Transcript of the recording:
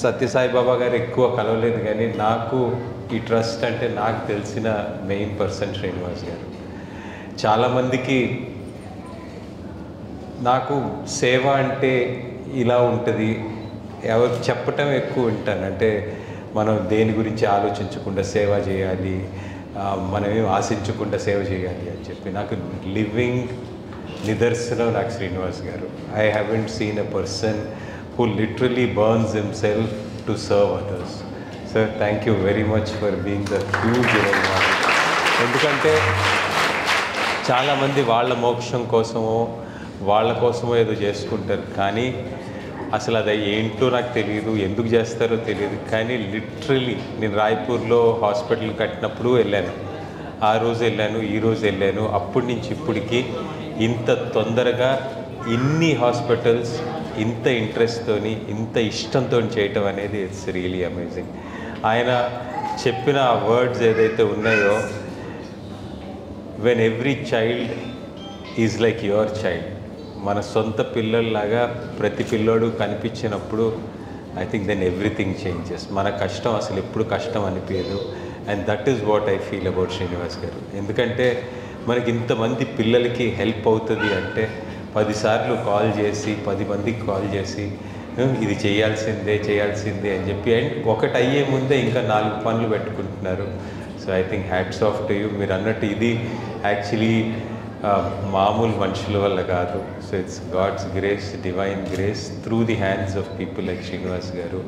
సత్యసాయి బాబా గారు ఎక్కువ కలవలేదు, కానీ నాకు ఈ ట్రస్ట్ అంటే నాకు తెలిసిన మెయిన్ పర్సన్ శ్రీనివాస్ గారు. చాలామందికి నాకు సేవ అంటే ఇలా ఉంటుంది ఎవరు చెప్పటం ఎక్కువ వింటాను. అంటే మనం దేని గురించి ఆలోచించకుండా సేవ చేయాలి, మనమేం ఆశించకుండా సేవ చేయాలి అని చెప్పి. నాకు లివింగ్ నిదర్శనం నాకు శ్రీనివాస్ గారు. I haven't seen a person who literally burns himself to serve others. Sir, thank you very much for being the huge role model. ఎందుకంటే చాలామంది వాళ్ళ మోక్షం కోసమో వాళ్ళ కోసమో ఏదో చేసుకుంటారు, కానీ అసలు అది ఏంటో నాకు తెలియదు, ఎందుకు చేస్తారో తెలియదు. కానీ లిటరలీ నేను రాయ్పూర్లో హాస్పిటల్ కట్టినప్పుడు వెళ్ళాను, ఆ రోజు వెళ్ళాను, ఈ రోజు వెళ్ళాను. అప్పటి నుంచి ఇప్పటికి ఇంత తొందరగా ఇన్ని హాస్పిటల్స్ ఇంత ఇంట్రెస్ట్తోని ఇంత ఇష్టంతో చేయటం అనేది ఇట్స్ రియలీ అమేజింగ్. ఆయన చెప్పిన ఆ వర్డ్స్ ఏదైతే ఉన్నాయో, when every child is like your child, మన సొంత పిల్లల్లాగా ప్రతి పిల్లోడు కనిపించినప్పుడు I think then everything changes. మన కష్టం అసలు ఎప్పుడు కష్టం అనిపించదు. And that is what I feel about Srinivas garu. ఎందుకంటే మనకి ఇంతమంది పిల్లలకి హెల్ప్ అవుతుంది అంటే 10 సార్లు కాల్ చేసి 10 మందికి కాల్ చేసి ఇది చేయాల్సిందే అని చెప్పి, అండ్ ఒకటి అయ్యే ముందే ఇంకా 4 పనులు పెట్టుకుంటున్నారు. So I think hats off to you. మీరు అన్నట్టు ఇది యాక్చువల్లీ మామూలు మనుషుల వల్ల కాదు. So it's God's grace, divine grace through the hands of people like Srinivas గారు.